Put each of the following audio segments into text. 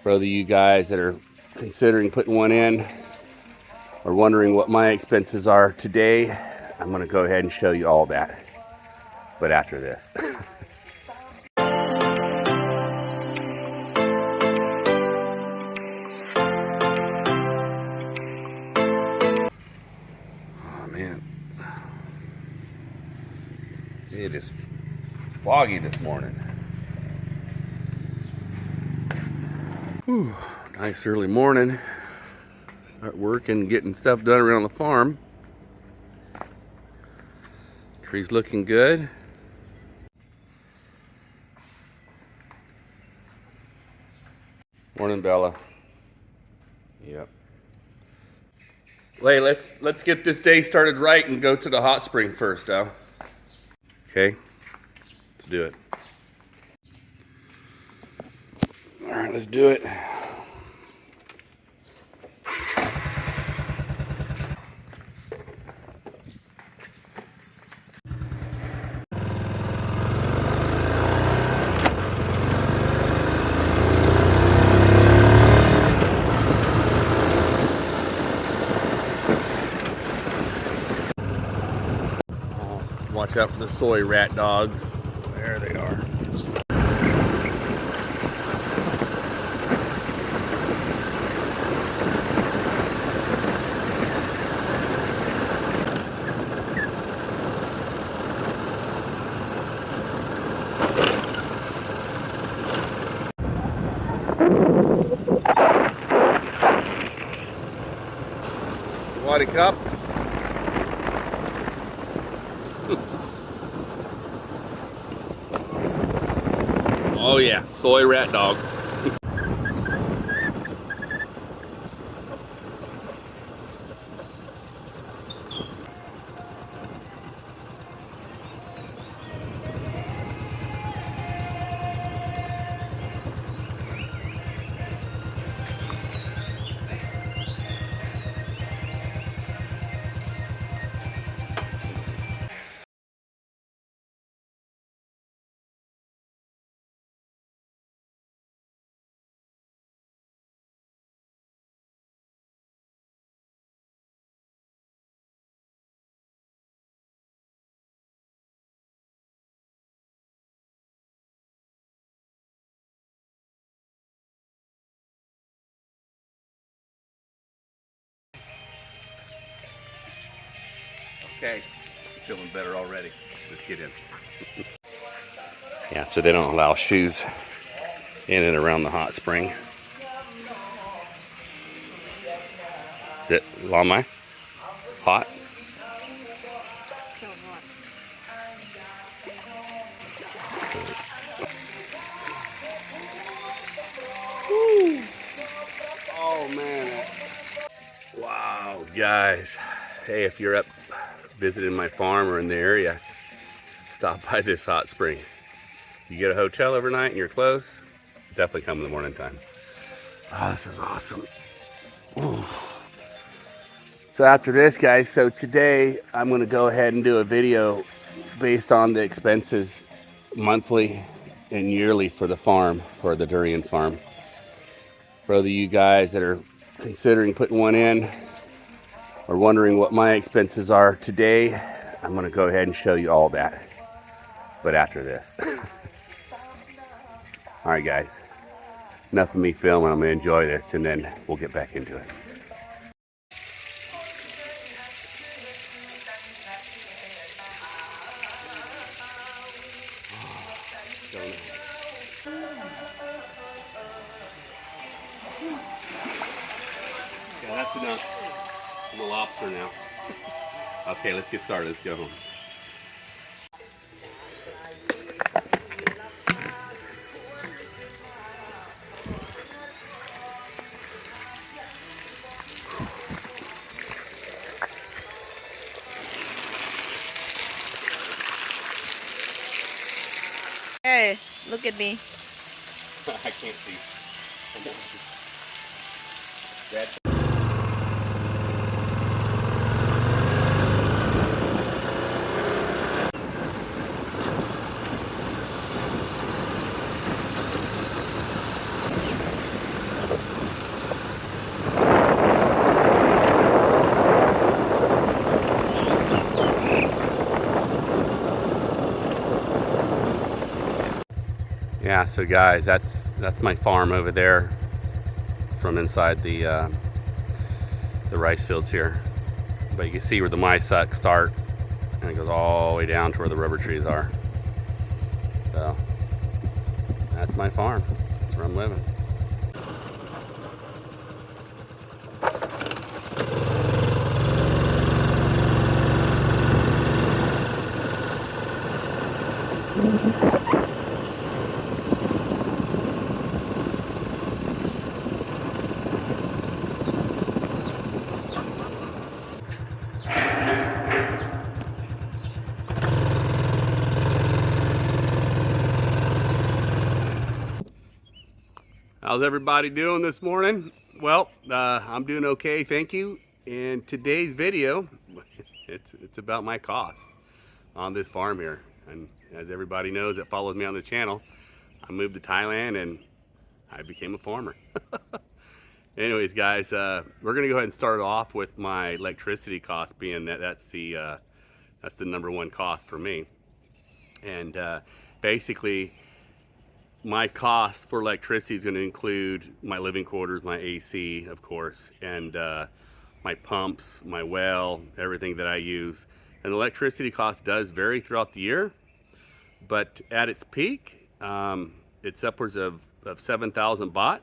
For other you guys that are considering putting one in or wondering what my expenses are today, I'm going to go ahead and show you all that, but after this. Oh man, it is foggy this morning. Whew, nice early morning. Start working, getting stuff done around the farm. Tree's looking good. Morning, Bella. Yep. Lay, let's get this day started right and go to the hot spring first, Al. Okay, let's do it. All right, let's do it. Watch out for the soy rat dogs. There they are. Swatty cup. Oh yeah, soy rat dog. Okay, feeling better already. Let's get in. Yeah, so they don't allow shoes in and around the hot spring. Is it Lamai? Hot? Woo. Oh man. Wow, guys. Hey, if you're up visiting my farm or in the area, stop by this hot spring. You get a hotel overnight and you're close, definitely come in the morning time. Oh, this is awesome. Ooh. So after this, guys, so today I'm going to go ahead and do a video based on the expenses monthly and yearly for the farm, for the Durian Farm. For other you guys that are considering putting one in or wondering what my expenses are today, I'm going to go ahead and show you all that, but after this. All right, guys, enough of me filming. I'm going to enjoy this and then we'll get back into it. Yeah, that's enough. I'm a lobster now. Okay, let's get started. Let's go home. Hey, look at me. I can't see. That's Yeah, so guys, that's my farm over there from inside the rice fields here. But you can see where the mice start, and it goes all the way down to where the rubber trees are. So that's my farm. That's where I'm living. How's everybody doing this morning? Well, I'm doing okay, thank you. In today's video, it's about my costs on this farm here. And as everybody knows that follows me on this channel, I moved to Thailand and I became a farmer. Anyways, guys, we're gonna go ahead and start off with my electricity cost, being that's the number one cost for me. And basically, my cost for electricity is going to include my living quarters, my AC, of course, and my pumps, my well, everything that I use. And electricity cost does vary throughout the year, but at its peak, it's upwards of 7,000 baht,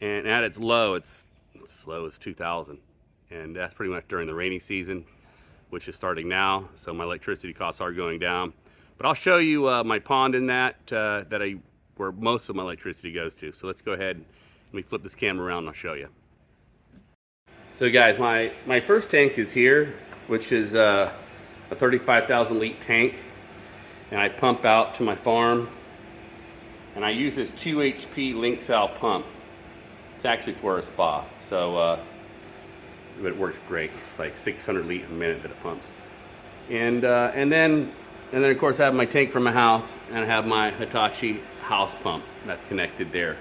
and at its low, it's as low as 2,000, and that's pretty much during the rainy season, which is starting now. So my electricity costs are going down. But I'll show you my pond in that where most of my electricity goes to. So let's go ahead and let me flip this camera around and I'll show you. So guys, my first tank is here, which is a 35,000 litre tank, and I pump out to my farm, and I use this 2 HP Link-Sal pump. It's actually for a spa, so it works great. It's like 600 litres a minute that it pumps. And then of course I have my tank for my house, and I have my Hitachi house pump that's connected there.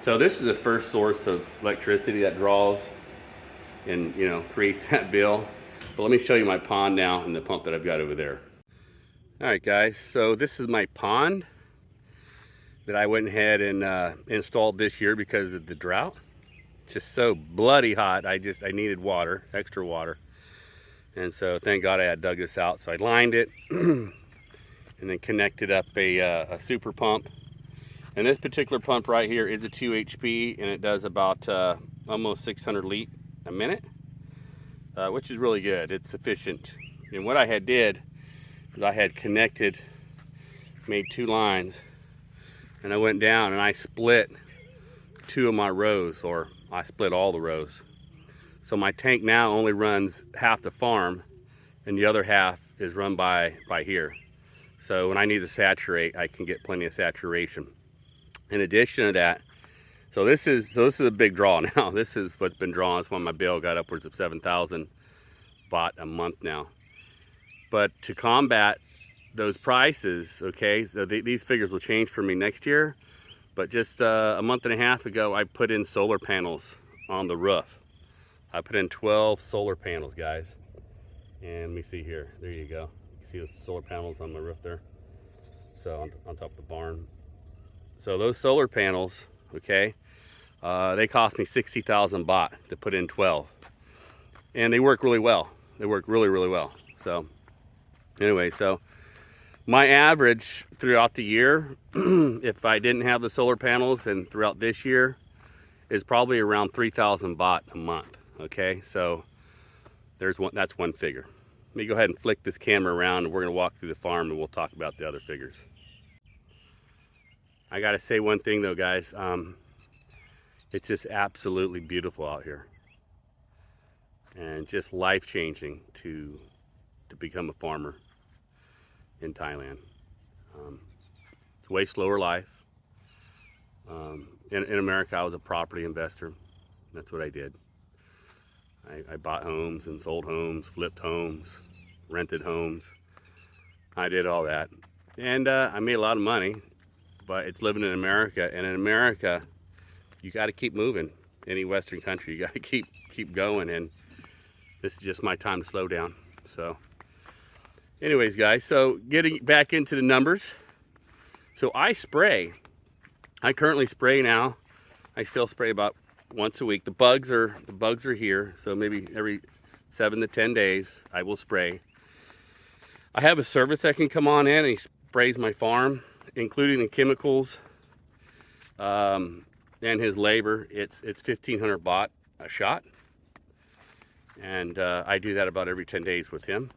So this is the first source of electricity that draws and creates that bill. But let me show you my pond now and the pump that I've got over there. All right guys, so this is my pond that I went ahead and installed this year because of the drought. It's just so bloody hot. I needed water, extra water. And so thank God I had dug this out. So I lined it and then connected up a super pump. And this particular pump right here is a 2 HP, and it does about almost 600 litres a minute, which is really good. It's efficient. And what I had did is I had made 2 lines, and I went down and I split 2 of my rows, or I split all the rows. So my tank now only runs half the farm, and the other half is run by here. So when I need to saturate, I can get plenty of saturation. In addition to that, so this is a big draw now. This is what's been drawn. That's why my bill got upwards of 7,000 baht a month now. But to combat those prices, okay, so these figures will change for me next year. But just a month and a half ago, I put in solar panels on the roof. I put in 12 solar panels, guys. And let me see here. There you go. You see those solar panels on the roof there? So on top of the barn. So those solar panels, okay, they cost me 60,000 baht to put in 12. And they work really well. They work really, really well. So anyway, so my average throughout the year, if I didn't have the solar panels, and throughout this year, is probably around 3,000 baht a month. Okay, so that's one figure. Let me go ahead and flick this camera around, and we're going to walk through the farm and we'll talk about the other figures. I got to say one thing though, guys. It's just absolutely beautiful out here, and just life-changing to become a farmer in Thailand. It's a way slower life. In America, I was a property investor. That's what I did. I bought homes and sold homes, flipped homes, rented homes. I did all that. And I made a lot of money, but it's living in America. And in America, you got to keep moving. Any Western country, you got to keep going. And this is just my time to slow down. So anyways, guys, so getting back into the numbers. So I spray. I currently spray now. I still spray about once a week. The bugs are here, so maybe every 7 to 10 days I will spray. I have a service that can come on in and he sprays my farm, including the chemicals and his labor. It's 1,500 baht a shot, and I do that about every 10 days with him.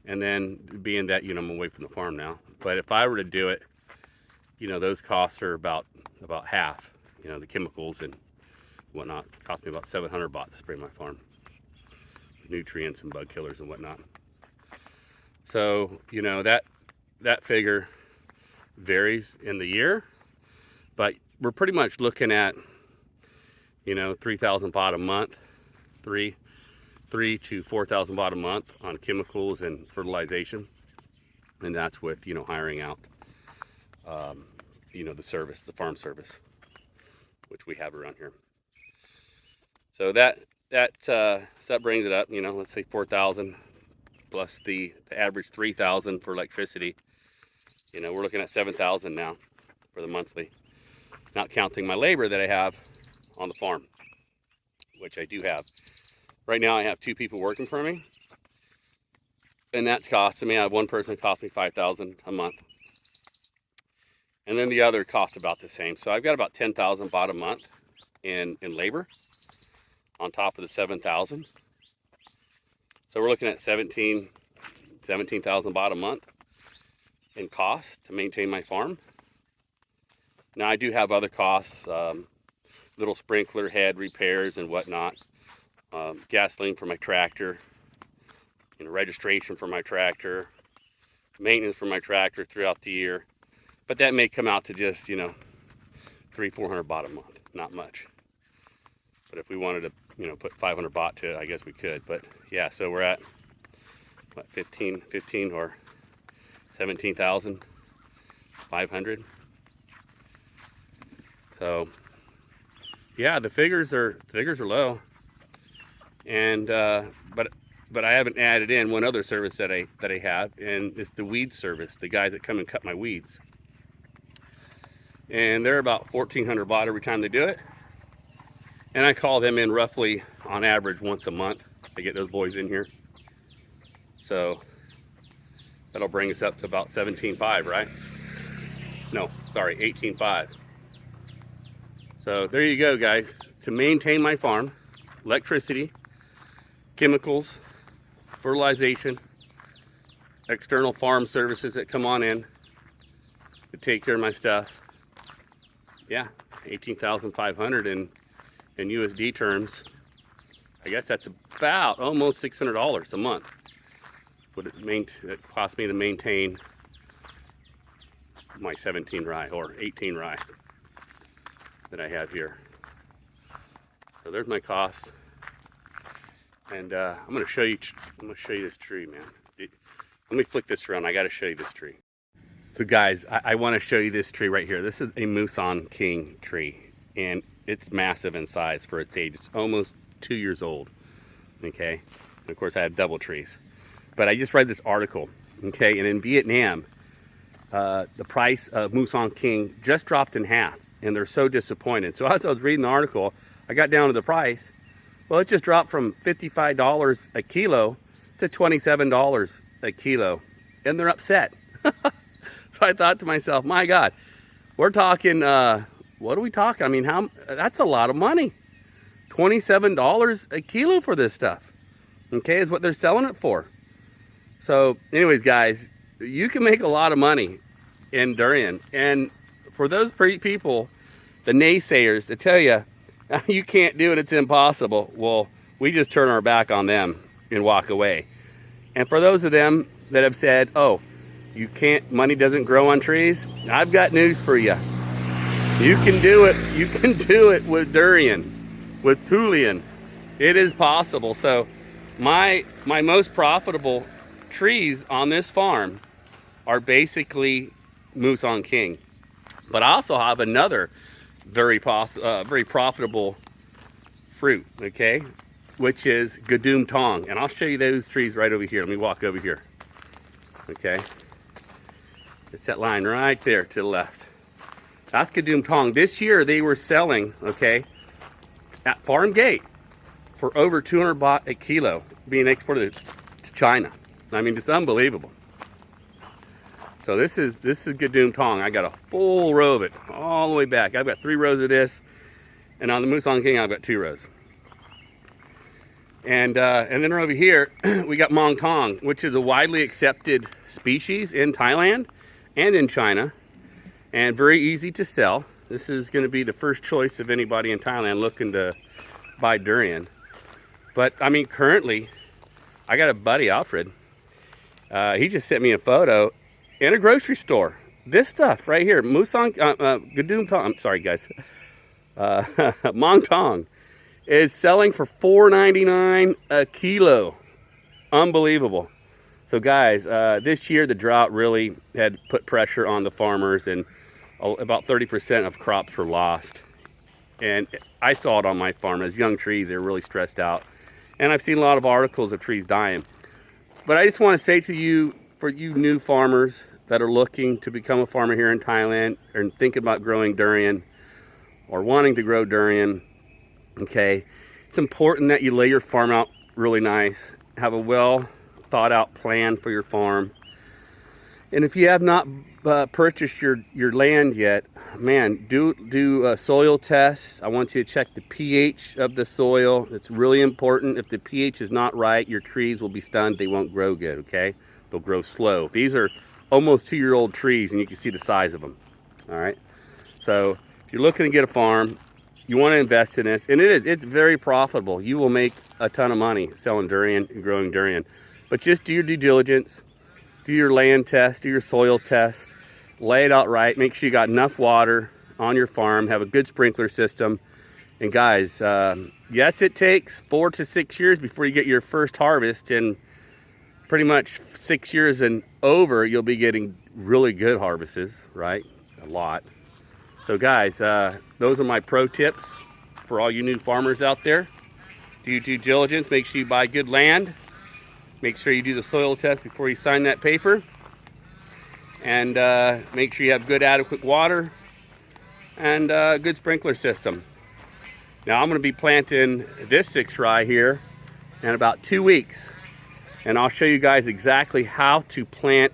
And then, being that, you know, I'm away from the farm now, but if I were to do it, you know, those costs are about half. You know, the chemicals and whatnot cost me about 700 baht to spray my farm, nutrients and bug killers and whatnot. So, you know, that figure varies in the year, but we're pretty much looking at, you know, 3,000 baht a month, 3 to 4,000 baht a month on chemicals and fertilization, and that's with, you know, hiring out, you know, the farm service, which we have around here. So that brings it up, you know, let's say 4,000 plus the average 3,000 for electricity. You know, we're looking at 7,000 now for the monthly, not counting my labor that I have on the farm, which I do have. Right now I have 2 people working for me, and that's costing me, I have one person cost me 5,000 a month. And then the other costs about the same. So I've got about 10,000 baht a month in labor on top of the 7,000. So we're looking at 17,000 baht a month in cost to maintain my farm. Now I do have other costs, little sprinkler head repairs and whatnot, gasoline for my tractor, you know, registration for my tractor, maintenance for my tractor throughout the year. But that may come out to just, you know, 300-400 baht a month, not much. But if we wanted to, you know, put 500 baht to it, I guess we could. But yeah, so we're at what, 15 or 17,500. So yeah, the figures are low. And but I haven't added in one other service that I have, and it's the weed service, the guys that come and cut my weeds. And they're about 1,400 baht every time they do it. And I call them in roughly on average once a month to get those boys in here. So that'll bring us up to about 17.5, right? No, sorry, 18.5. So there you go, guys. To maintain my farm, electricity, chemicals, fertilization, external farm services that come on in to take care of my stuff. Yeah, 18,500 in USD terms. I guess that's about almost $600 a month. Would it cost me to maintain my 17 rye or 18 rye that I have here. So there's my cost. And I'm gonna show you this tree, man. Let me flick this around. I gotta show you this tree. So guys, I want to show you this tree right here. This is a Muson King tree, and it's massive in size for its age. It's almost 2 years old. Okay, and of course I have double trees, but I just read this article. Okay, and in Vietnam, the price of Muson King just dropped in half, and they're so disappointed. So as I was reading the article, I got down to the price. Well, it just dropped from $55 a kilo to $27 a kilo, and they're upset. So I thought to myself, my God, we're talking, what are we talking? I mean, that's a lot of money. $27 a kilo for this stuff, okay, is what they're selling it for. So anyways, guys, you can make a lot of money in durian. And for those people, the naysayers, that tell you, you can't do it, it's impossible, well, we just turn our back on them and walk away. And for those of them that have said, oh, you can't, money doesn't grow on trees, I've got news for you. You can do it. You can do it with durian, with thulian. It is possible. So my most profitable trees on this farm are basically Muson King. But I also have another very profitable fruit, okay, which is Gadum Tong. And I'll show you those trees right over here. Let me walk over here. Okay. It's that line right there to the left. That's Kadum Tong. This year they were selling, okay, at farm gate for over 200 baht a kilo, being exported to China. I mean, it's unbelievable. So this is Kadum Tong. I got a full row of it all the way back. I've got 3 rows of this, and on the Musang King I've got 2 rows. And then over here we got Mong Tong, which is a widely accepted species in Thailand and in China, and very easy to sell. This is going to be the first choice of anybody in Thailand looking to buy durian. But I mean, currently I got a buddy, Alfred. He just sent me a photo in a grocery store. This stuff right here, Musang Kadum Tong. I'm sorry, guys. Mong Tong is selling for $4.99 a kilo. Unbelievable. So guys, this year the drought really had put pressure on the farmers, and about 30% of crops were lost. And I saw it on my farm. As young trees, they're really stressed out. And I've seen a lot of articles of trees dying. But I just want to say to you, for you new farmers that are looking to become a farmer here in Thailand, or thinking about growing durian, or wanting to grow durian, okay, it's important that you lay your farm out really nice. Have a well thought out plan for your farm. And if you have not purchased your land yet, man, do soil tests. I want you to check the pH of the soil. It's really important. If the pH is not right, your trees will be stunned. They won't grow good, okay? They'll grow slow. These are almost 2-year-old trees, and you can see the size of them, all right? So if you're looking to get a farm, you want to invest in this, and it's very profitable. You will make a ton of money selling durian and growing durian. But just do your due diligence, do your land test, do your soil tests, lay it out right, make sure you got enough water on your farm, have a good sprinkler system. And guys, yes, it takes 4 to 6 years before you get your first harvest, and pretty much 6 years and over, you'll be getting really good harvests, right? A lot. So guys, those are my pro tips for all you new farmers out there. Do your due diligence, make sure you buy good land. Make sure you do the soil test before you sign that paper. And make sure you have good adequate water and a good sprinkler system. Now I'm going to be planting this 6 rye here in about 2 weeks. And I'll show you guys exactly how to plant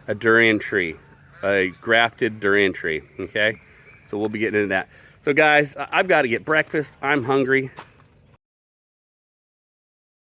a durian tree, a grafted durian tree, okay? So we'll be getting into that. So guys, I've got to get breakfast. I'm hungry.